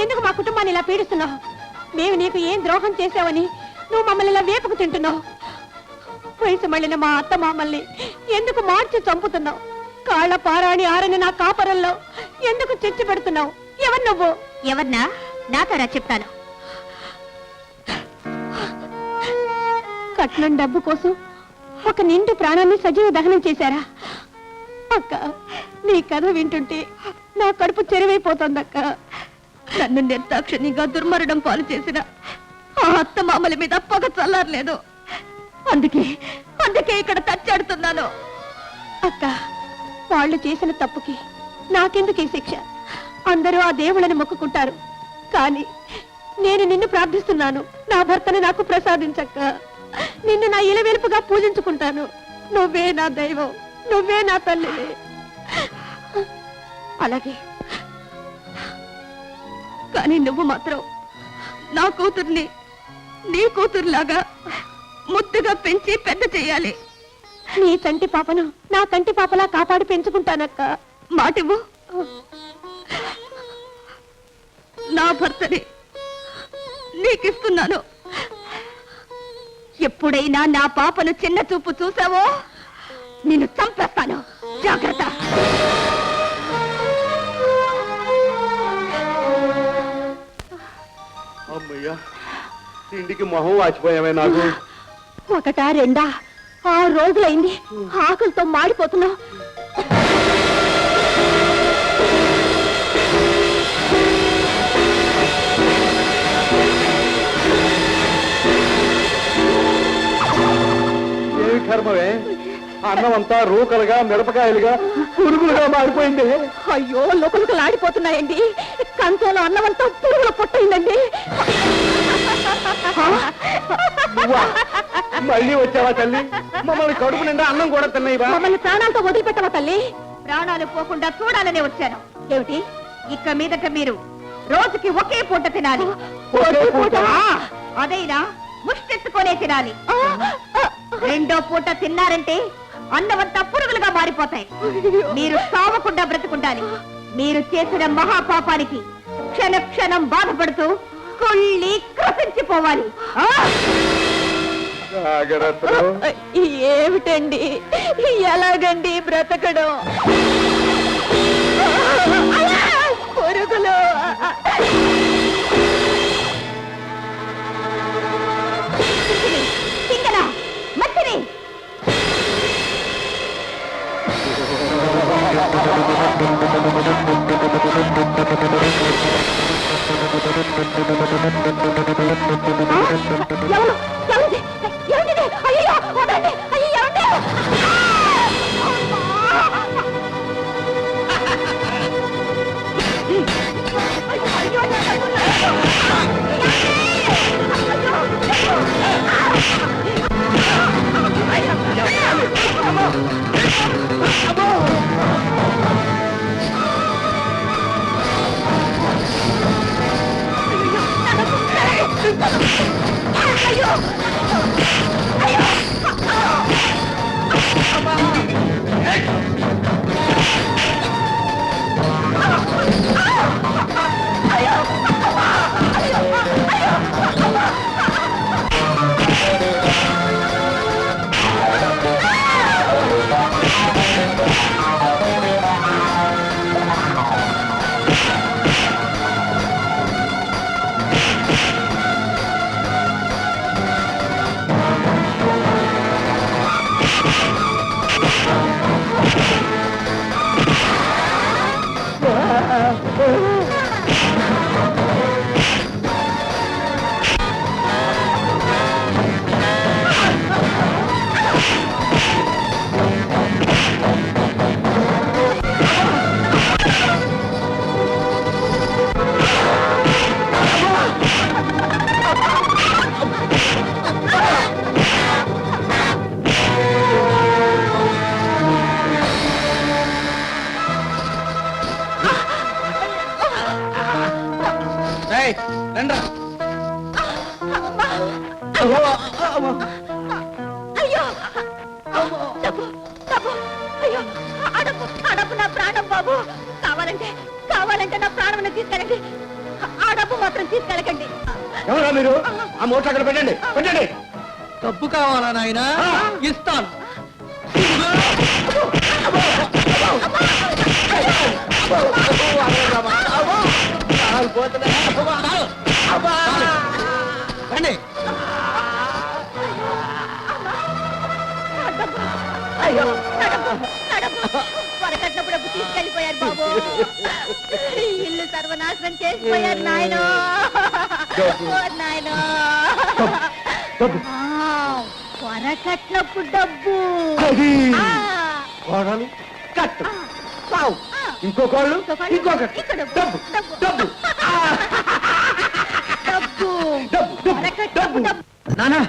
ఎందుకు మా కుటుంబాన్ని ఇలా పీడిస్తున్నావు? మేము నీకు ఏం ద్రోహం చేశావని నువ్వు మమ్మల్ని ఇలా వేపుకు తింటున్నావు? వయసు మళ్ళిన మా అత్త మామల్ని ఎందుకు మార్చి చంపుతున్నావు? కాళ్ళ పారాణి ఆరని నా కాపరంలో ఎందుకు చిచ్చు పెడుతున్నావు? ఎవరు నువ్వు? ఎవరినా నాకరా చెప్తాను. కట్నం డబ్బు కోసం ఒక నిండు ప్రాణాన్ని సజీవ దహనం చేశారా? అక్క, నీ కథ వింటుంటే నా కడుపు చెరువైపోతుందక్క. నన్ను నిర్దాక్షిణ్యంగా దుర్మరణం పాలు చేసిన ఆ అత్త మామల మీద పగ చల్లారలేదు. అందుకే ఇక్కడ తచ్చాడుతున్నాను. అక్క, వాళ్ళు చేసిన తప్పుకి నాకెందుకు ఈ శిక్ష? అందరూ ఆ దేవుళ్ళని మొక్కుకుంటారు, కానీ నేను నిన్ను ప్రార్థిస్తున్నాను. నా భర్తను నాకు ప్రసాదించక్క. నిన్ను నా ఇలవెలుపుగా పూజించుకుంటాను. నువ్వే నా దైవం, నువ్వే నా తల్లివే. అలాగే, కానీ నువ్వు మాత్రం నా కూతుర్ని నీ కూతురులాగా ముద్దుగా పెంచి పెద్ద చెయ్యాలి. నీ కంటి పాపను నా కంటి పాపలా కాపాడి పెంచుకుంటానక్క. మాటివ్వు. నా భర్తని నీకిస్తున్నాను. ఎప్పుడైనా నా పాపను చిన్న చూపు చూసావో నిన్ను చంపేస్తాను. జాగ్రత్త. అమ్మయ్యా, ఇంటికి మొహం వాచిపోయామే. నాకు ఒకటా రెండా 6 రోజులైంది. ఆకలితో మాడిపోతున్నావు. ఏమి కర్మవే, అన్నం అంతా రూకలుగా మిరపకాయలుగా పురుగులుగా మారిపోయింది. అయ్యో, లోకలుకలు ఆడిపోతున్నాయండి. కంచంలో అన్నం అంతా పురుగుల పొట్టయిందండి. మళ్ళీ వచ్చావా తల్లి? మమ్మల్ని కడుపు నిండా అన్నం కూడా తిన్నాయివా? మమ్మల్ని ప్రాణాలతో వదిలిపెట్టవా తల్లి? ప్రాణాలు పోకుండా చూడాలనే వచ్చాను. ఏమిటి? ఇక మీదట మీరు రోజుకి ఒకే పూట తినాలి. అదైనా ముష్టెత్తుకొనే తినాలి. రెండో పూట తిన్నారంటే అన్నమంతా పురుగులుగా మారిపోతాయి. మీరు సావకుండా బ్రతుకుండాలి. మీరు చేసిన మహాపాపానికి క్షణ క్షణం బాధపడుతూ కొళ్ళి కృషించిపోవాలి. ఏమిటండి, ఎలాగండి బ్రతకడం? పురుగులు మచ్చిని అయ్యో, అయ్యో, అడపు నా ప్రాణం బాబు. కావాలంటే నా ప్రాణం తీసుకెళ్ళండి. తీసుకెళ్ళకండి. ఎవరా మీరు? ఆ మూట అక్కడ పెట్టండి, పెట్టండి. డబ్బు కావాలా నాయన? ఇస్తాను. రండి. వరకట్నప్పుడు డబ్బు తీసుకెళ్ళిపోయారు బాబు. ఇల్లు సర్వనాశనం చేసిపోయారు నాయన. నాయన వరకట్నప్పుడు డబ్బు. ఆ, కోడలు కట్టు, పావు, ఇంకో కోళ్ళు, ఇంకొకటి. డబ్బు, డబ్బు, డబ్బు, డబ్బు డబ్బు. వరకట్నప్పుడు డబ్బు. నానా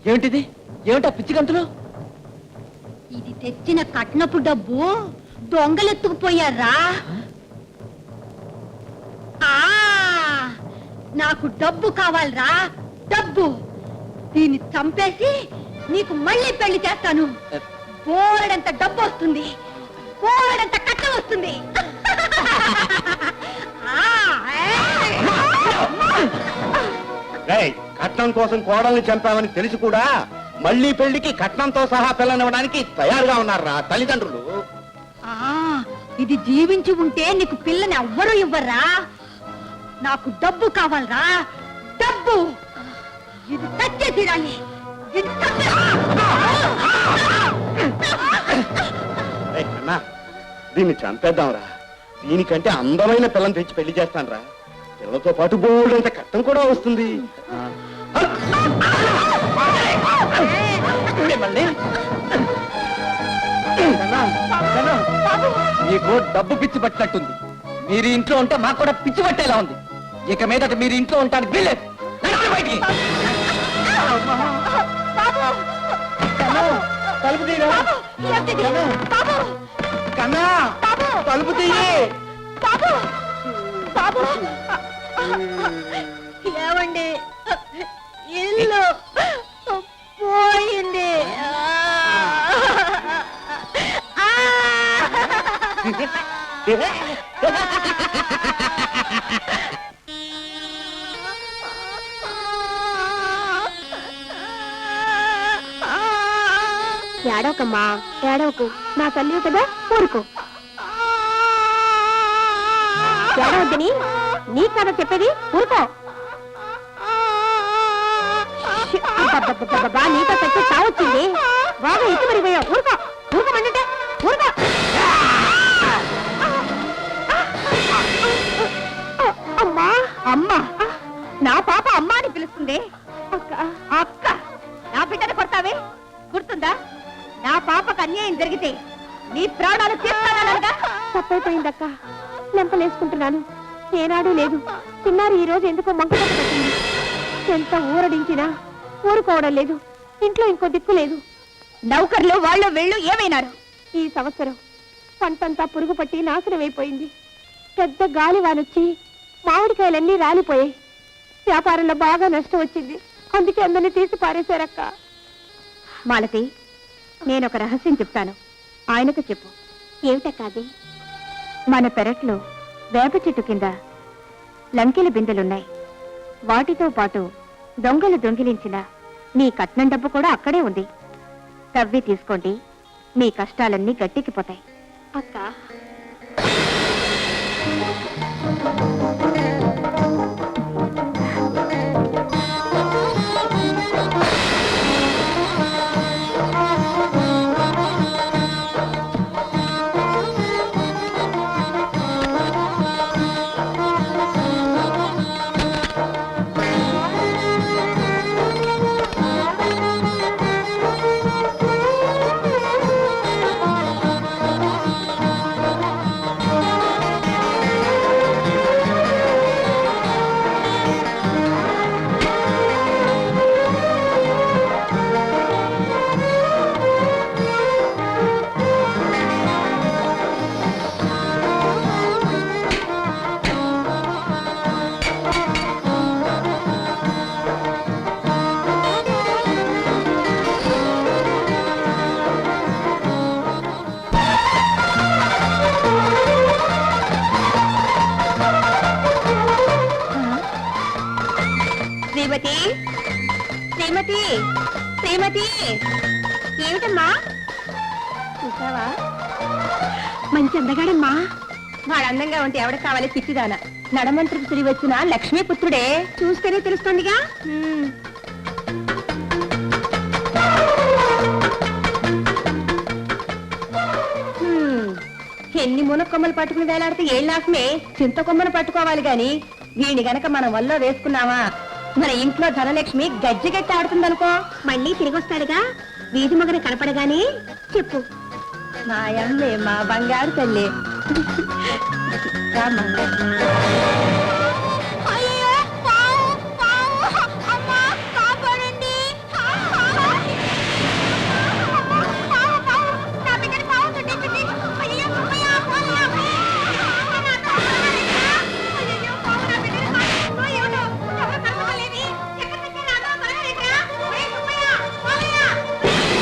ఏమిటిది? ఏమిటా పిచ్చి గంతులు? ఇది తెచ్చిన కట్నపు డబ్బు దొంగలెత్తుకుపోయారా? ఆ, నాకు డబ్బు కావాలరా, డబ్బు. దీన్ని చంపేసి నీకు మళ్ళీ పెళ్లి చేస్తాను. బోలెడంత డబ్బు వస్తుంది, బోలెడంత కట్నం వస్తుంది. ఆ, రేయ్, కట్నం కోసం కోడల్ని చంపామని తెలిసి కూడా మళ్ళీ పెళ్లికి కట్నంతో సహా పిల్లనివ్వడానికి తయారుగా ఉన్నారా తల్లిదండ్రులు? ఆ, ఇది జీవించి ఉంటే నీకు పిల్లని ఎవ్వరూ ఇవ్వరా. నాకు డబ్బు కావాలరా, డబ్బు. ఇది తెచ్చే తీరాలి. ఇది రేయ్, అన్నా, దీన్ని చంపేద్దాంరా. దీనికంటే అందమైన పిల్లని తెచ్చి పెళ్లి చేస్తానురా. పిల్లతో పాటు బోల్డంత కట్నం కూడా వస్తుంది. మిమ్మల్ని మీకు డబ్బు పిచ్చి పట్టినట్టుంది. మీరు ఇంట్లో ఉంటే మాకు కూడా పిచ్చి పట్టేలా ఉంది. ఇక మీదట మీరు ఇంట్లో ఉంటానికి వీల్లేదు. నడవండి బయటికి. తలుపు తీయరా. కన్నా, తలుపు తీయి. ఏమండి, ఇల్లు పోయింది. ఏడవకమ్మా, ఏడవకు. నా తల్లి కదా, ఊరుకో. ఏడవద్దని నీ కదా చెప్పేది, ఊరుకో. అబ్బబ్బబ్బబ్బబ్బా, నీతో తెచ్చి తావచ్చింది. బాగా ఇటు మరిపోయావు. ఊరుకో, ఊరుకోమంటే ఊరుకో. అమ్మా, అమ్మా, నా పాప అమ్మా అని పిలుస్తుంది. అక్క, అక్క, నా బిడ్డను కొడతావే, గుర్తుందా? నా పాపకు అన్యాయం జరిగితే నీ ప్రాణాలు తీస్తానగా. తప్పైపోయిందక్క, లెంపలేసుకుంటున్నాను. ఏనాడు లేదు. చిన్నారి ఈ రోజు ఎందుకో మంకుపట్టు పెట్టింది. ఎంత ఊరడించినా ఊరుకోవడం లేదు. ఇంట్లో ఇంకో దిక్కు లేదు. నౌకర్లు వాళ్ళు వెళ్ళు ఏమైనారు? ఈ సంవత్సరం పంటంతా పురుగు పట్టి నాశనమైపోయింది. పెద్ద గాలి వానొచ్చి మామిడికాయలన్నీ రాలిపోయాయి. వ్యాపారంలో బాగా నష్టం వచ్చింది. అందుకే అందరినీ తీసి పారేశారక్క. మాలతి, నేనొక రహస్యం చెప్తాను, ఆయనకు చెప్పు. ఏమిటక్కాది? మన పెరట్లో వేప చెట్టు కింద లంకెల బిందెలున్నాయి. వాటితో పాటు దొంగలు దొంగిలించిన మీ కట్నం డబ్బు కూడా అక్కడే ఉంది. తవ్వి తీసుకోండి, మీ కష్టాలన్నీ గట్టెక్కిపోతాయి. అక్క, శ్రీమతి ఏమిటమ్మా చూసావా మంచి అందగాడమ్మా. వాడు అందంగా ఉంటే ఎవరికి కావాలి పిచ్చిదాన నడమంత్రికి తిరిగి వచ్చిన లక్ష్మీపుత్రుడే చూస్తేనే తెలుస్తుందిగా ఎన్ని మునకొమ్మలు పట్టుకుని వేలాడితే ఏం లాభమే చింత కొమ్మను పట్టుకోవాలి గాని వీడిని గనక మనం వల్ల వేసుకున్నావా మన ఇంట్లో ధనలక్ష్మి గజ్జెగట్టి ఆడుతుందనుకో మళ్ళీ తిరిగి వస్తాడుగా. వీధి మొగన కనపడగానే చెప్పు. మా అమ్మే మా బంగారు తల్లి రామ్మా